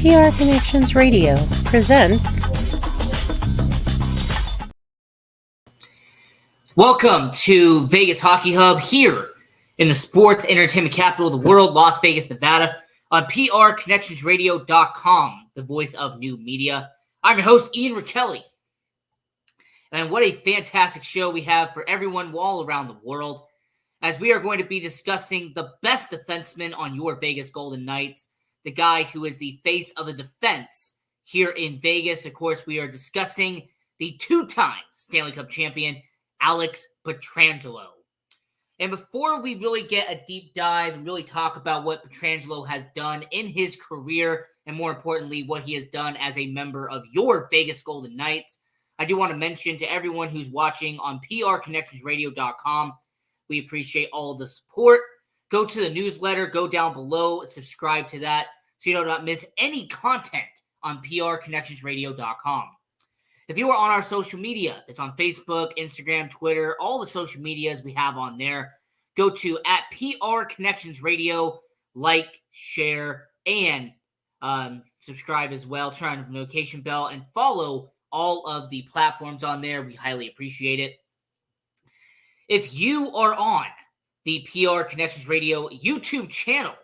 PR Connections Radio presents. Welcome to Vegas Hockey Hub here in the sports entertainment capital of the world, Las Vegas, Nevada, on PRConnectionsRadio.com, the voice of new media. I'm your host, Ian Rakelli. And what a fantastic show we have for everyone all around the world, as we are going to be discussing the best defenseman on your Vegas Golden Knights, the guy who is the face of the defense here in Vegas. Of course, we are discussing the two-time Stanley Cup champion, Alex Pietrangelo. And before we really get a deep dive and really talk about what Pietrangelo has done in his career, and more importantly, what he has done as a member of your Vegas Golden Knights, I do want to mention to everyone who's watching on PRConnectionsRadio.com, we appreciate all of the support. Go to the newsletter, go down below, subscribe to that so you do not miss any content on PRConnectionsRadio.com. If you are on our social media, it's on Facebook, Instagram, Twitter, all the social medias we have on there, go to @PRConnectionsRadio, like, share, and subscribe as well. Turn on the notification bell and follow all of the platforms on there. We highly appreciate it. If you are on the PR Connections Radio YouTube channel,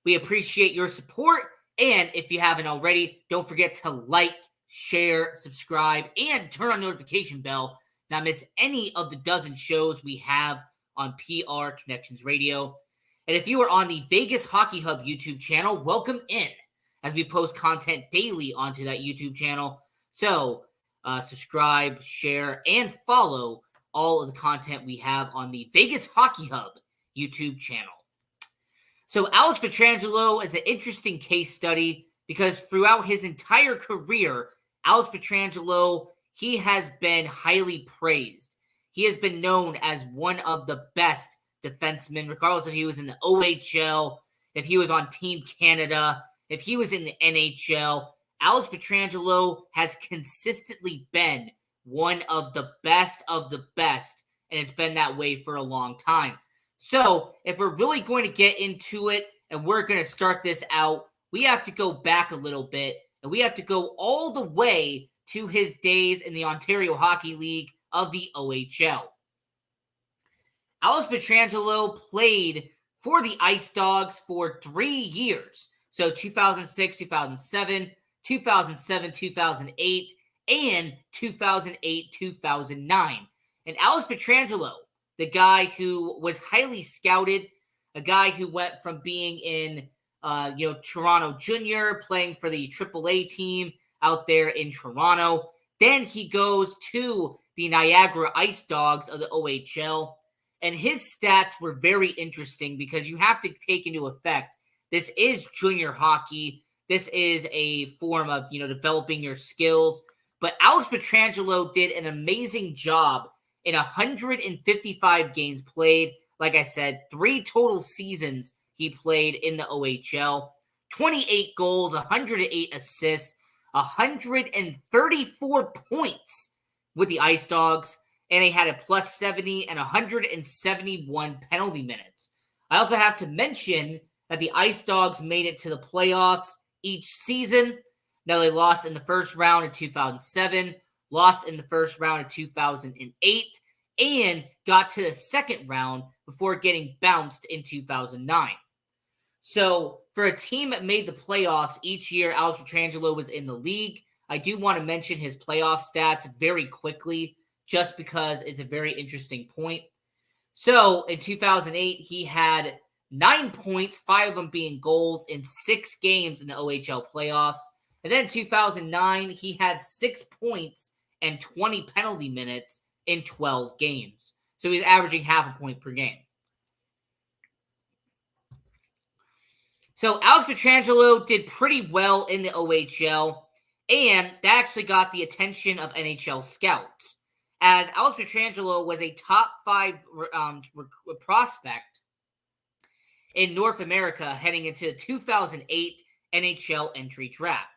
we appreciate your support. And if you haven't already, don't forget to like, share, subscribe, and turn on notification bell. Not miss any of the dozen shows we have on PR Connections Radio. And if you are on the Vegas Hockey Hub YouTube channel, welcome in, as we post content daily onto that YouTube channel. So subscribe, share, and follow all of the content we have on the Vegas Hockey Hub YouTube channel. So Alex Pietrangelo is an interesting case study because throughout his entire career, Alex Pietrangelo, he has been highly praised. He has been known as one of the best defensemen, regardless if he was in the OHL, if he was on Team Canada, if he was in the NHL. Alex Pietrangelo has consistently been one of the best, and it's been that way for a long time. So if we're really going to get into it and we're going to start this out, we have to go back a little bit, and we have to go all the way to his days in the Ontario Hockey League of the OHL. Alex Pietrangelo played for the Ice Dogs for 3 years, so 2006, 2007, 2007, 2008, and 2008, 2009. And Alex Pietrangelo, the guy who was highly scouted, a guy who went from being in Toronto Junior, playing for the AAA team out there in Toronto. Then he goes to the Niagara Ice Dogs of the OHL. And his stats were very interesting because you have to take into effect, this is junior hockey. This is a form of, developing your skills. But Alex Pietrangelo did an amazing job in 155 games played. Like I said, 3 total seasons he played in the OHL. 28 goals, 108 assists, 134 points with the Ice Dogs. And he had a +70 and 171 penalty minutes. I also have to mention that the Ice Dogs made it to the playoffs each season. Now, they lost in the first round in 2007, lost in the first round in 2008, and got to the second round before getting bounced in 2009. So, for a team that made the playoffs each year, Alex Pietrangelo was in the league. I do want to mention his playoff stats very quickly, just because it's a very interesting point. So, in 2008, he had 9 points, 5 of them being goals, in 6 games in the OHL playoffs. And then in 2009, he had 6 points and 20 penalty minutes in 12 games. So he's averaging half a point per game. So Alex Pietrangelo did pretty well in the OHL, and that actually got the attention of NHL scouts, as Alex Pietrangelo was a top 5 prospect in North America heading into the 2008 NHL entry draft.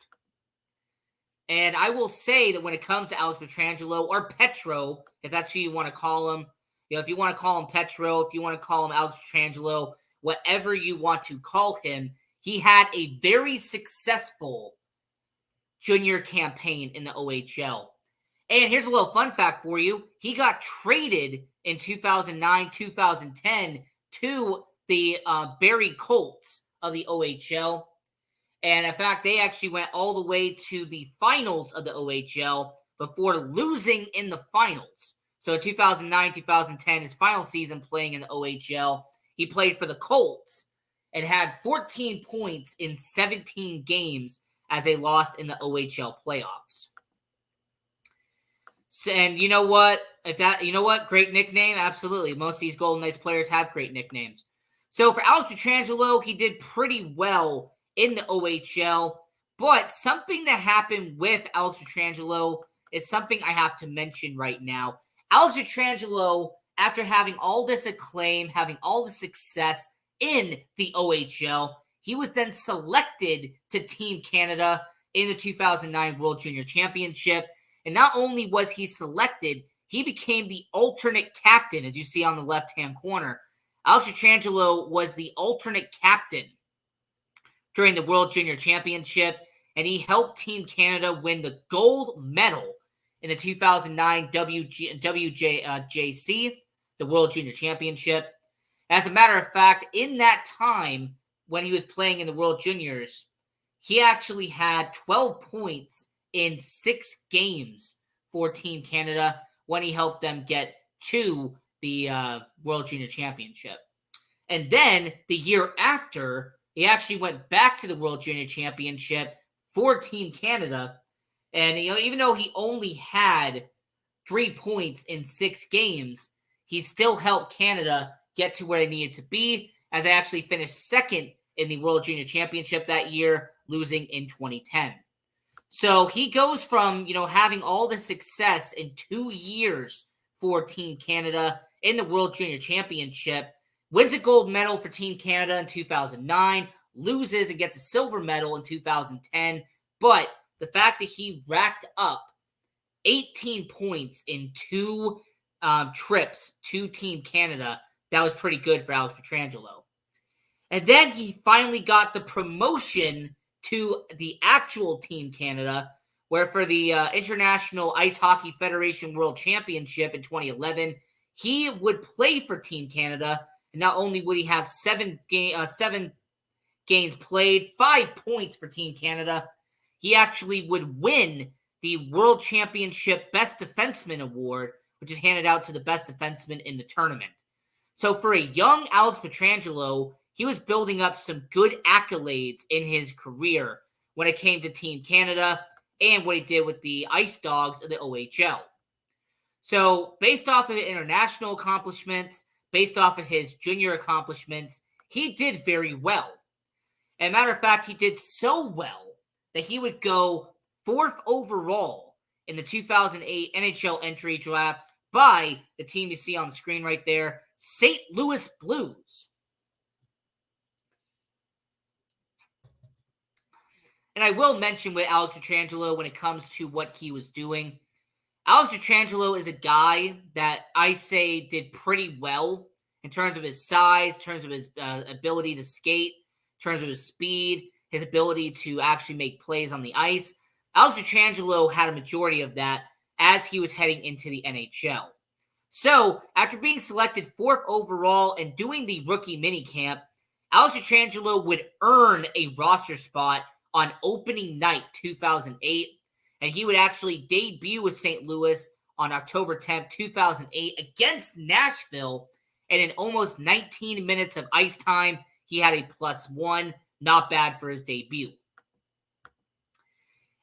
And I will say that when it comes to Alex Pietrangelo, or Petro, if that's who you want to call him, if you want to call him Petro, if you want to call him Alex Pietrangelo, whatever you want to call him, he had a very successful junior campaign in the OHL. And here's a little fun fact for you. He got traded in 2009, 2010 to the Barrie Colts of the OHL. And in fact, they actually went all the way to the finals of the OHL before losing in the finals. So 2009, 2010, his final season playing in the OHL, he played for the Colts and had 14 points in 17 games as they lost in the OHL playoffs. And you know what? Great nickname? Absolutely. Most of these Golden Knights players have great nicknames. So for Alex Pietrangelo, he did pretty well in the OHL, but something that happened with Alex Pietrangelo is something I have to mention right now. Alex Pietrangelo, after having all this acclaim, having all the success in the OHL, he was then selected to Team Canada in the 2009 World Junior Championship. And not only was he selected, he became the alternate captain, as you see on the left-hand corner. Alex Pietrangelo was the alternate captain during the World Junior Championship, and he helped Team Canada win the gold medal in the 2009 WJC, the World Junior Championship. As a matter of fact, in that time when he was playing in the World Juniors, he actually had 12 points in 6 games for Team Canada when he helped them get to the World Junior Championship. And then the year after, he actually went back to the World Junior Championship for Team Canada. And even though he only had 3 points in 6 games, he still helped Canada get to where they needed to be, as they actually finished second in the World Junior Championship that year, losing in 2010. So he goes from, having all the success in 2 years for Team Canada in the World Junior Championship, wins a gold medal for Team Canada in 2009, loses and gets a silver medal in 2010. But the fact that he racked up 18 points in 2 trips to Team Canada, that was pretty good for Alex Pietrangelo. And then he finally got the promotion to the actual Team Canada, where for the International Ice Hockey Federation World Championship in 2011, he would play for Team Canada. And not only would he have 7 games played, 5 points for Team Canada, he actually would win the World Championship Best Defenseman Award, which is handed out to the best defenseman in the tournament. So for a young Alex Pietrangelo, he was building up some good accolades in his career when it came to Team Canada and what he did with the Ice Dogs of the OHL. So based off of his international accomplishments, based off of his junior accomplishments, he did very well. As a matter of fact, he did so well that he would go 4th overall in the 2008 NHL entry draft by the team you see on the screen right there, St. Louis Blues. And I will mention with Alex Pietrangelo when it comes to what he was doing, Alex Pietrangelo is a guy that I say did pretty well in terms of his size, in terms of his ability to skate, in terms of his speed, his ability to actually make plays on the ice. Alex Pietrangelo had a majority of that as he was heading into the NHL. So, after being selected 4th overall and doing the rookie minicamp, Alex Pietrangelo would earn a roster spot on opening night 2008, and he would actually debut with St. Louis on October 10th, 2008 against Nashville, and in almost 19 minutes of ice time, he had a +1, not bad for his debut.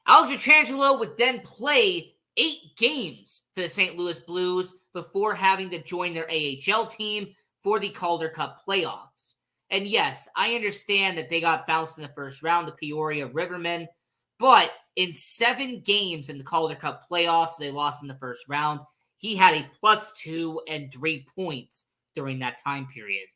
Alex Pietrangelo would then play 8 games for the St. Louis Blues before having to join their AHL team for the Calder Cup playoffs. And yes, I understand that they got bounced in the first round, the Peoria Rivermen, but in 7 games in the Calder Cup playoffs, they lost in the first round. He had a +2 and 3 points during that time period.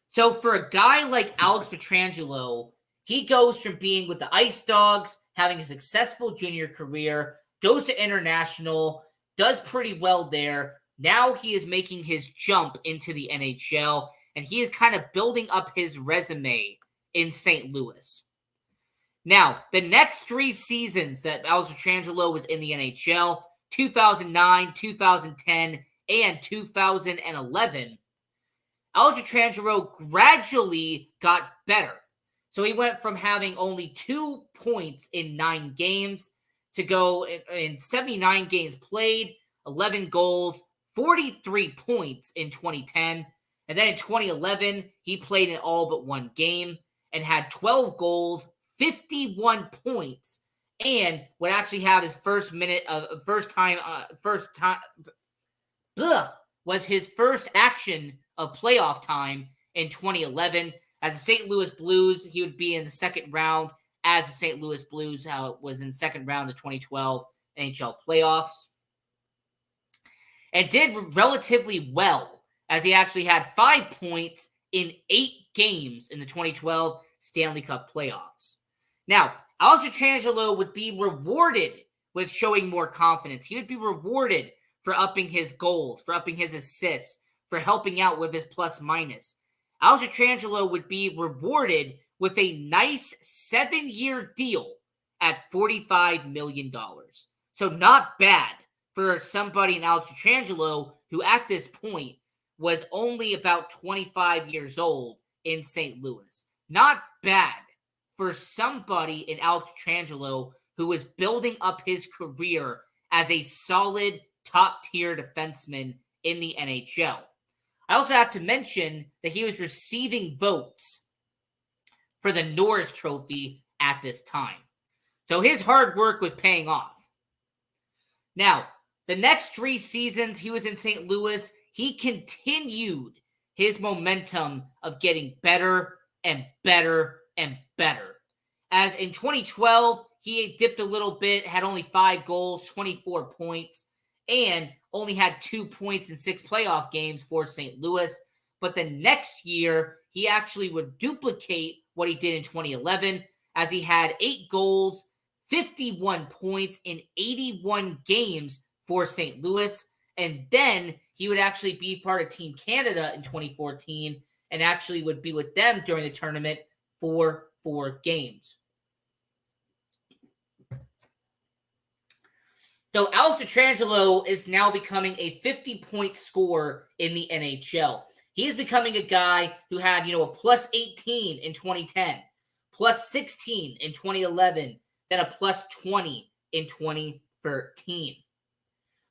So for a guy like Alex Pietrangelo, he goes from being with the Ice Dogs, having a successful junior career, goes to international, does pretty well there. Now he is making his jump into the NHL, and he is kind of building up his resume in St. Louis. Now, the next 3 seasons that Alex Pietrangelo was in the NHL, 2009, 2010, and 2011, Alex Pietrangelo gradually got better. So he went from having only 2 points in 9 games to go in 79 games played, 11 goals, 43 points in 2010. And then in 2011, he played in all but 1 game and had 12 goals, 51 points, and would actually have his first action of playoff time in 2011. As the St. Louis Blues, he would be in the second round as the St. Louis Blues, how it was in the second round of the 2012 NHL playoffs. And did relatively well, as he actually had 5 points in 8 games in the 2012 Stanley Cup playoffs. Now, Alex Pietrangelo would be rewarded with showing more confidence. He would be rewarded for upping his goals, for upping his assists, for helping out with his plus-minus. Alex Pietrangelo would be rewarded with a nice 7-year deal at $45 million. So not bad for somebody in Alex Pietrangelo who at this point was only about 25 years old in St. Louis. Not bad for somebody in Alex Pietrangelo who was building up his career as a solid top-tier defenseman in the NHL. I also have to mention that he was receiving votes for the Norris Trophy at this time. So his hard work was paying off. Now, the next 3 seasons he was in St. Louis, he continued his momentum of getting better and better and better. As in 2012, he dipped a little bit, had only 5 goals, 24 points, and only had 2 points in 6 playoff games for St. Louis. But the next year, he actually would duplicate what he did in 2011, as he had 8 goals, 51 points in 81 games for St. Louis. And then he would actually be part of Team Canada in 2014 and actually would be with them during the tournament for 4 games. So Alex Pietrangelo is now becoming a 50-point scorer in the NHL. He is becoming a guy who had, a plus 18 in 2010, plus 16 in 2011, then a plus 20 in 2013.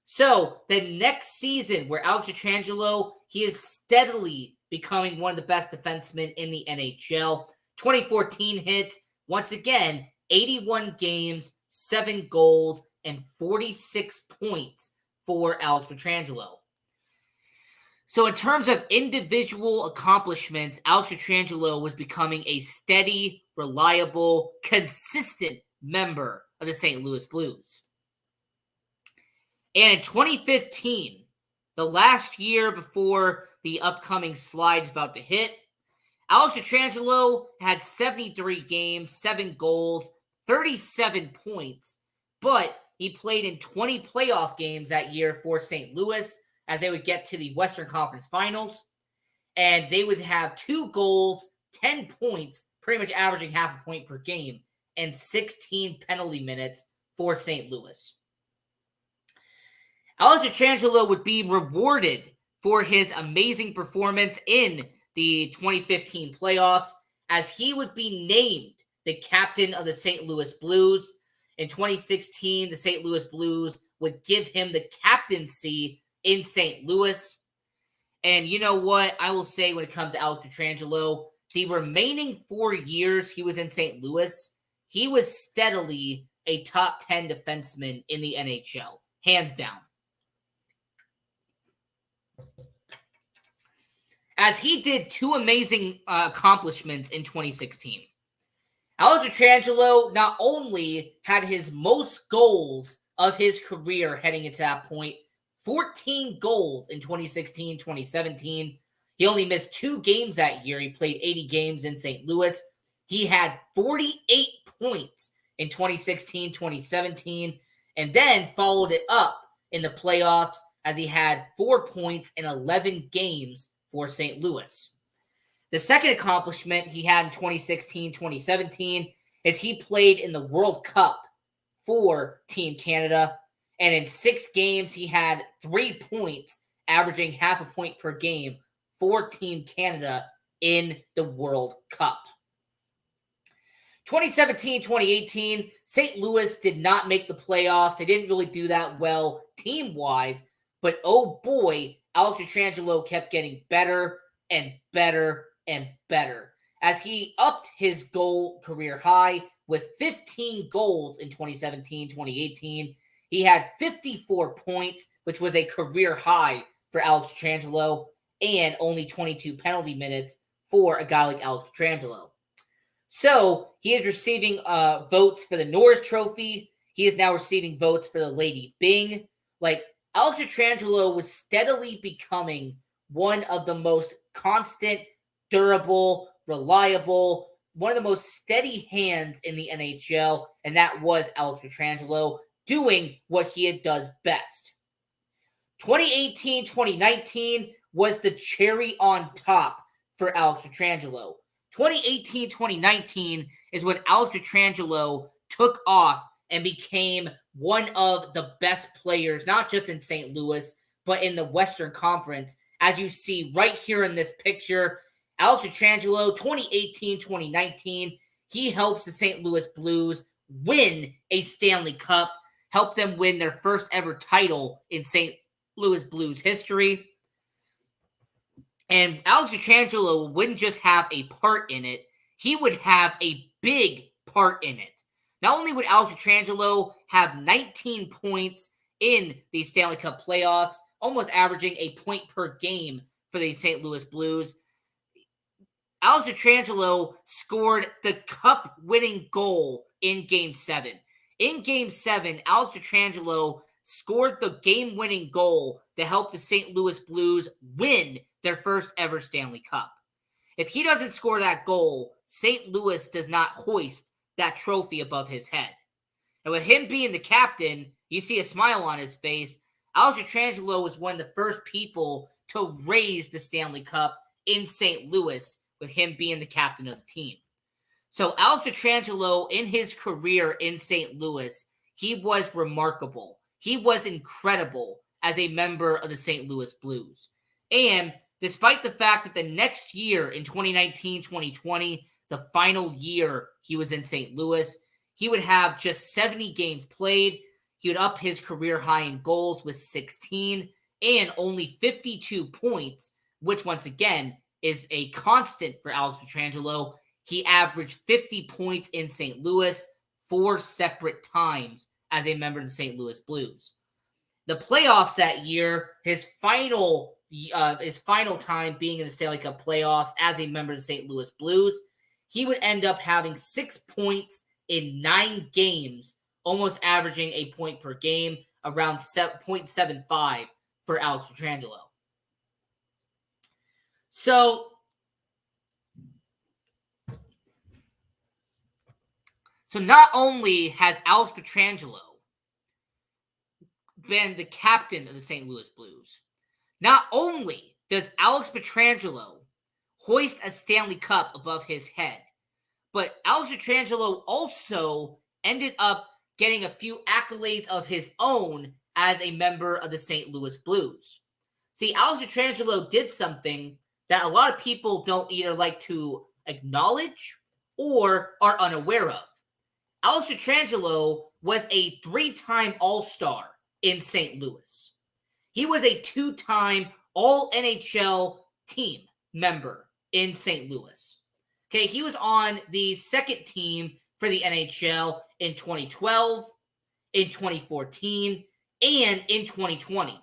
So the next season where Alex Pietrangelo, he is steadily becoming one of the best defensemen in the NHL. 2014 hits, once again, 81 games, 7 goals, and 46 points for Alex Pietrangelo. So in terms of individual accomplishments, Alex Pietrangelo was becoming a steady, reliable, consistent member of the St. Louis Blues. And in 2015, the last year before the upcoming slide is about to hit, Alex Pietrangelo had 73 games, 7 goals, 37 points, but he played in 20 playoff games that year for St. Louis as they would get to the Western Conference Finals. And they would have 2 goals, 10 points, pretty much averaging half a point per game, and 16 penalty minutes for St. Louis. Alex Pietrangelo would be rewarded for his amazing performance in the 2015 playoffs, as he would be named the captain of the St. Louis Blues. In 2016, the St. Louis Blues would give him the captaincy in St. Louis. And you know what? I will say when it comes to Alex Pietrangelo, the remaining 4 years he was in St. Louis, he was steadily a top 10 defenseman in the NHL, hands down. As he did 2 amazing accomplishments in 2016. Alex Pietrangelo not only had his most goals of his career heading into that point, 14 goals in 2016-2017. He only missed 2 games that year. He played 80 games in St. Louis. He had 48 points in 2016-2017, and then followed it up in the playoffs as he had 4 points in 11 games for St. Louis. The second accomplishment he had in 2016-2017 is he played in the World Cup for Team Canada. And in 6 games, he had 3 points, averaging half a point per game for Team Canada in the World Cup. 2017-2018, St. Louis did not make the playoffs. They didn't really do that well team-wise. But oh boy, Alex Pietrangelo kept getting better and better and better as he upped his goal career high with 15 goals in 2017-2018. He had 54 points, which was a career high for Alex Pietrangelo, and only 22 penalty minutes for a guy like Alex Pietrangelo. So he is receiving votes for the Norris Trophy. He is now receiving votes for the Lady Byng. Like, Alex Pietrangelo was steadily becoming one of the most constant, durable, reliable, one of the most steady hands in the NHL, and that was Alex Pietrangelo doing what he does best. 2018-2019 was the cherry on top for Alex Pietrangelo. 2018-2019 is when Alex Pietrangelo took off and became one of the best players, not just in St. Louis, but in the Western Conference. As you see right here in this picture, Alex Pietrangelo, 2018-2019, he helps the St. Louis Blues win a Stanley Cup, helped them win their first ever title in St. Louis Blues history. And Alex Pietrangelo wouldn't just have a part in it, he would have a big part in it. Not only would Alex Pietrangelo have 19 points in the Stanley Cup playoffs, almost averaging a point per game for the St. Louis Blues, Alex Pietrangelo scored the cup-winning goal in Game 7. In Game 7, Alex Pietrangelo scored the game-winning goal to help the St. Louis Blues win their first ever Stanley Cup. If he doesn't score that goal, St. Louis does not hoist that trophy above his head. And with him being the captain, you see a smile on his face. Alex Pietrangelo was one of the first people to raise the Stanley Cup in St. Louis, with him being the captain of the team. So Alex Pietrangelo, in his career in St. Louis, he was remarkable. He was incredible as a member of the St. Louis Blues. And despite the fact that the next year in 2019-2020, the final year he was in St. Louis, he would have just 70 games played. He would up his career high in goals with 16 and only 52 points, which once again is a constant for Alex Pietrangelo. He averaged 50 points in St. Louis 4 separate times as a member of the St. Louis Blues. The playoffs that year, his final time being in the Stanley Cup playoffs as a member of the St. Louis Blues, he would end up having 6 points in 9 games, almost averaging a point per game, around 0.75 for Alex Pietrangelo. So not only has Alex Pietrangelo been the captain of the St. Louis Blues, not only does Alex Pietrangelo hoist a Stanley Cup above his head, but Alex Pietrangelo also ended up getting a few accolades of his own as a member of the St. Louis Blues. See, Alex Pietrangelo did something that a lot of people don't either like to acknowledge or are unaware of. Alex Pietrangelo was a 3-time All-Star in St. Louis. He was a 2-time All-NHL team member in St. Louis. Okay, he was on the second team for the NHL in 2012, in 2014, and in 2020.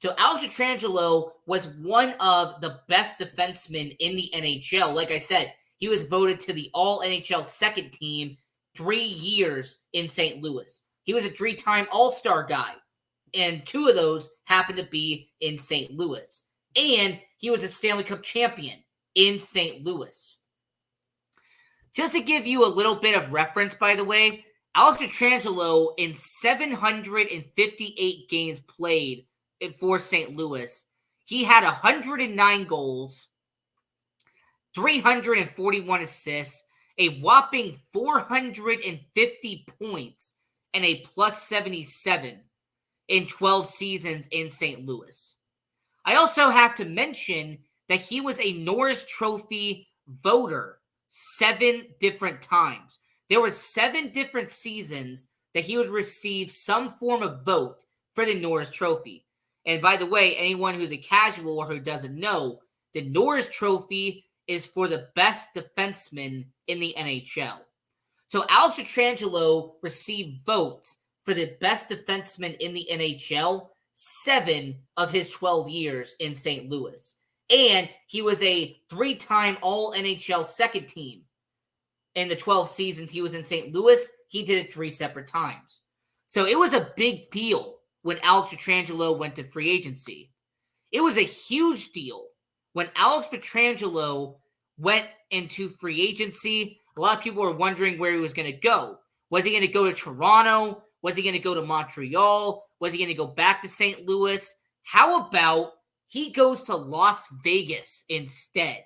So Alex Pietrangelo was one of the best defensemen in the NHL. Like I said, he was voted to the All-NHL second team 3 years in St. Louis. He was a 3-time All-Star guy, and 2 of those happened to be in St. Louis. And he was a Stanley Cup champion in St. Louis. Just to give you a little bit of reference, by the way, Alex Pietrangelo, in 758 games played for St. Louis, he had 109 goals, 341 assists, a whopping 450 points, and a plus 77 in 12 seasons in St. Louis. I also have to mention that he was a Norris Trophy voter 7 different times. There were 7 different seasons that he would receive some form of vote for the Norris Trophy. And by the way, anyone who's a casual or who doesn't know, the Norris Trophy is for the best defenseman in the NHL. So Alex Pietrangelo received votes for the best defenseman in the NHL 7 of his 12 years in St. Louis. And he was a 3-time All-NHL second team. In the 12 seasons he was in St. Louis, he did it 3 separate times. So it was a big deal when Alex Pietrangelo went to free agency. It was a huge deal when Alex Pietrangelo went into free agency. A lot of people were wondering where he was going to go. Was he going to go to Toronto? Was he going to go to Montreal? Was he going to go back to St. Louis? How about he goes to Las Vegas instead?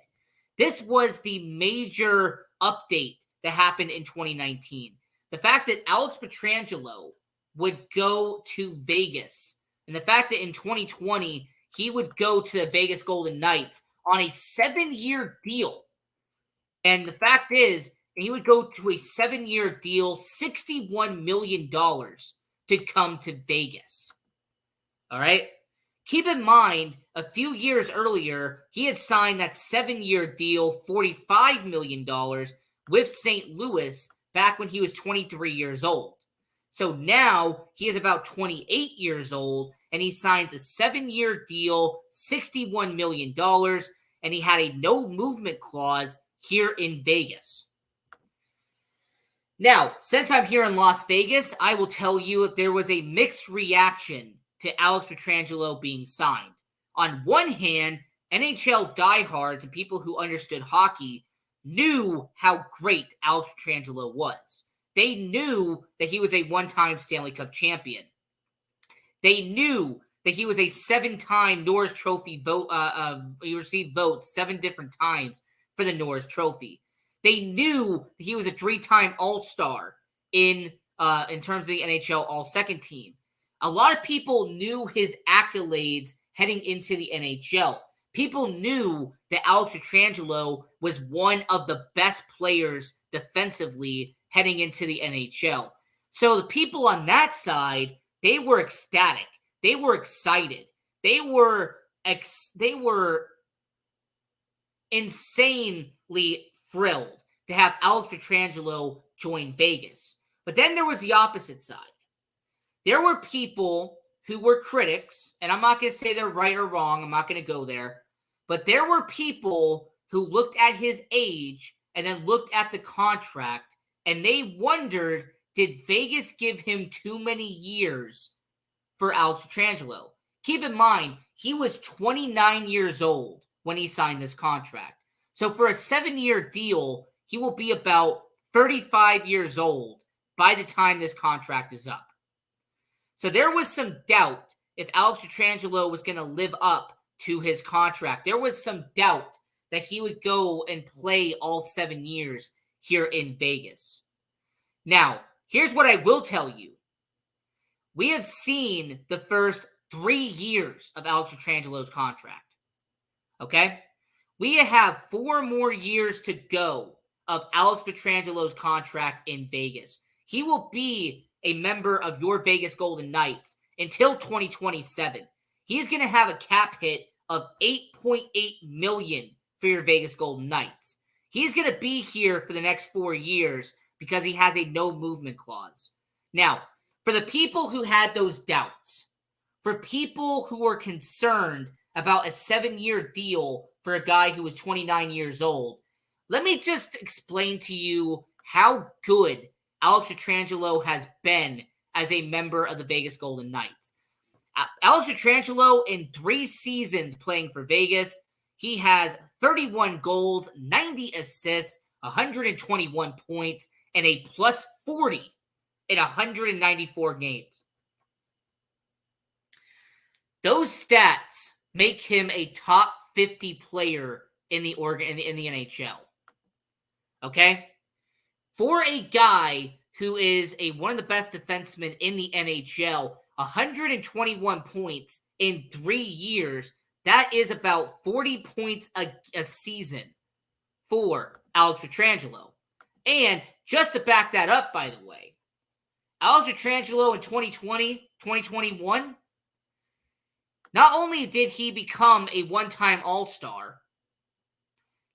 This was the major update that happened in 2019. The fact that Alex Pietrangelo would go to Vegas, and the fact that in 2020 he would go to the Vegas Golden Knights on a 7-year deal. And the fact is, he would go to a 7-year deal, $61 million to come to Vegas. All right? Keep in mind, a few years earlier, he had signed that 7-year deal, $45 million, with St. Louis back when he was 23 years old. So now he is about 28 years old, and he signs a 7-year deal, $61 million, and he had a no movement clause here in Vegas. Now, since I'm here in Las Vegas, I will tell you that there was a mixed reaction to Alex Pietrangelo being signed. On one hand, NHL diehards and people who understood hockey knew how great Alex Pietrangelo was. They knew that he was a 1-time Stanley Cup champion. They knew that he was a 7-time Norris Trophy vote. He received votes 7 different times for the Norris Trophy. They knew that he was a 3-time All-Star in terms of the NHL All-Second Team. A lot of people knew his accolades heading into the NHL. People knew that Alex Pietrangelo was one of the best players defensively heading into the NHL. So the people on that side, they were ecstatic. They were excited. They were insanely thrilled to have Alex Pietrangelo join Vegas. But then there was the opposite side. There were people who were critics, and I'm not going to say they're right or wrong. I'm not going to go there. But there were people who looked at his age and then looked at the contract, and they wondered, did Vegas give him too many years for Alex Pietrangelo? Keep in mind, he was 29 years old when he signed this contract. So for a 7-year deal, he will be about 35 years old by the time this contract is up. So there was some doubt if Alex Pietrangelo was going to live up to his contract. There was some doubt that he would go and play all 7 years here in Vegas. Now, here's what I will tell you. We have seen the first 3 years of Alex Pietrangelo's contract. Okay? We have 4 more years to go of Alex Pietrangelo's contract in Vegas. He will be a member of your Vegas Golden Knights until 2027. He's going to have a cap hit of $8.8 million for your Vegas Golden Knights. He's going to be here for the next 4 years because he has a no movement clause. Now, for the people who had those doubts, for people who were concerned about a 7-year deal for a guy who was 29 years old, let me just explain to you how good Alex Pietrangelo has been as a member of the Vegas Golden Knights. Alex Pietrangelo, in 3 seasons playing for Vegas, he has 31 goals, 90 assists, 121 points, and a plus 40 in 194 games. Those stats make him a top 50 player in the NHL. Okay? For a guy who is one of the best defensemen in the NHL, 121 points in 3 years, that is about 40 points a season for Alex Pietrangelo. And just to back that up, by the way, Alex Pietrangelo in 2020, 2021, not only did he become a one-time All-Star,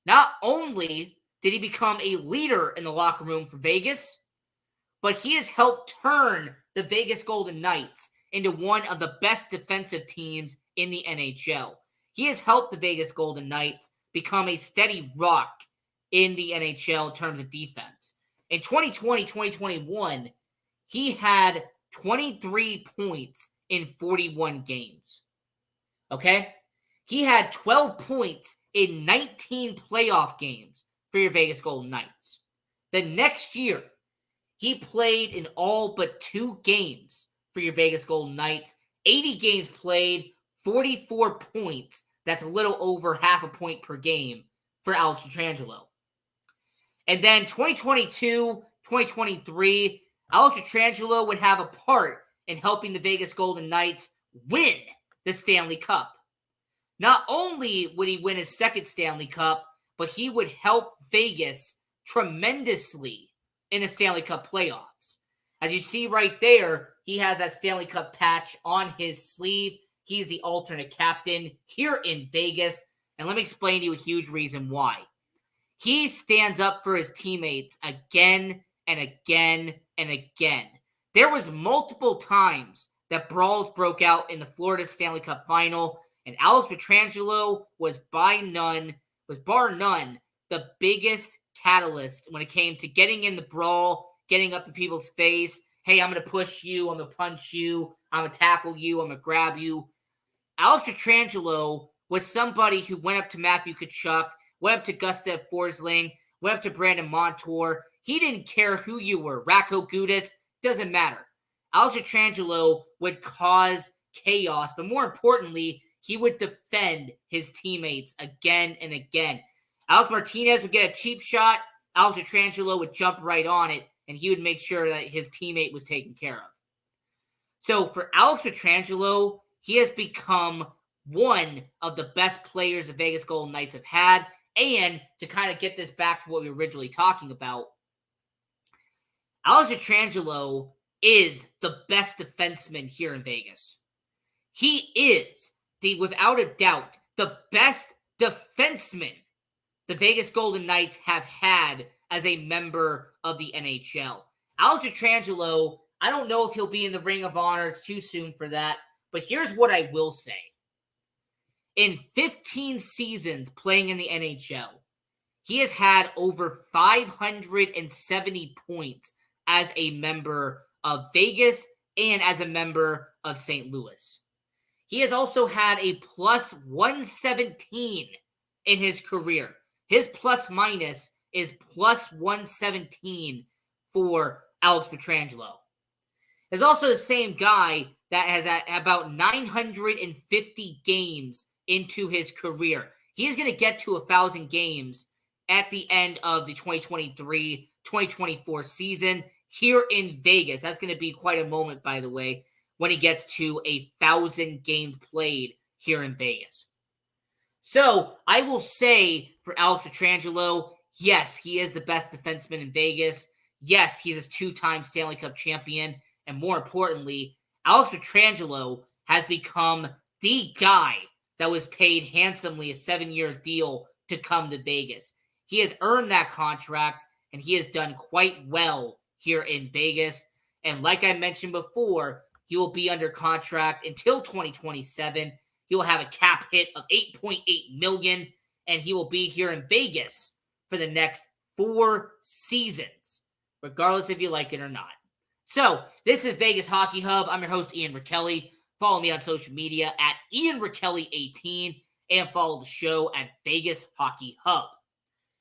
not only did he become a leader in the locker room for Vegas, but he has helped turn the Vegas Golden Knights into one of the best defensive teams in the NHL. He has helped the Vegas Golden Knights become a steady rock in the NHL in terms of defense. In 2020, 2021, he had 23 points in 41 games. Okay? He had 12 points in 19 playoff games for your Vegas Golden Knights. The next year, he played in all but 2 games for your Vegas Golden Knights. 80 games played, 44 points. That's a little over half a point per game for Alex Pietrangelo. And then 2022, 2023, Alex Pietrangelo would have a part in helping the Vegas Golden Knights win the Stanley Cup. Not only would he win his second Stanley Cup, but he would help Vegas tremendously in the Stanley Cup playoffs. As you see right there, he has that Stanley Cup patch on his sleeve. He's the alternate captain here in Vegas. And let me explain to you a huge reason why. He stands up for his teammates again and again and again. There was multiple times that brawls broke out in the Florida Stanley Cup final, and Alex Pietrangelo was bar none, the biggest catalyst when it came to getting in the brawl, getting up to people's face. Hey, I'm going to push you. I'm going to punch you. I'm going to tackle you. I'm going to grab you. Alex Pietrangelo was somebody who went up to Matthew Tkachuk, went up to Gustav Forsling, went up to Brandon Montour. He didn't care who you were. Racco Gudas, doesn't matter. Alex Pietrangelo would cause chaos, but more importantly, he would defend his teammates again and again. Alex Martinez would get a cheap shot. Alex Pietrangelo would jump right on it, and he would make sure that his teammate was taken care of. So for Alex Pietrangelo, he has become one of the best players the Vegas Golden Knights have had. And to kind of get this back to what we were originally talking about, Alex Pietrangelo is the best defenseman here in Vegas. He is, without a doubt, the best defenseman the Vegas Golden Knights have had as a member of the NHL. Alex Pietrangelo, I don't know if he'll be in the Ring of Honor. It's too soon for that. But here's what I will say. In 15 seasons playing in the NHL, he has had over 570 points as a member of Vegas and as a member of St. Louis. He has also had a plus 117 in his career. His plus minus is plus 117 for Alex Pietrangelo. There's also the same guy that has about 950 games into his career. He is going to get to 1,000 games at the end of the 2023-2024 season here in Vegas. That's going to be quite a moment, by the way, when he gets to 1,000 games played here in Vegas. So I will say for Alex Pietrangelo, yes, he is the best defenseman in Vegas. Yes, he's a 2-time Stanley Cup champion. And more importantly, Alex Pietrangelo has become the guy that was paid handsomely a 7-year deal to come to Vegas. He has earned that contract, and he has done quite well here in Vegas. And like I mentioned before, he will be under contract until 2027. He will have a cap hit of $8.8 million, and he will be here in Vegas for the next 4 seasons, regardless if you like it or not. So, this is Vegas Hockey Hub. I'm your host, Ian Rakelli. Follow me on social media at IanRakelli18 and follow the show at Vegas Hockey Hub.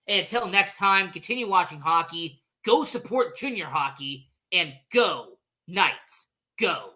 And until next time, continue watching hockey, go support junior hockey, and go Knights, go!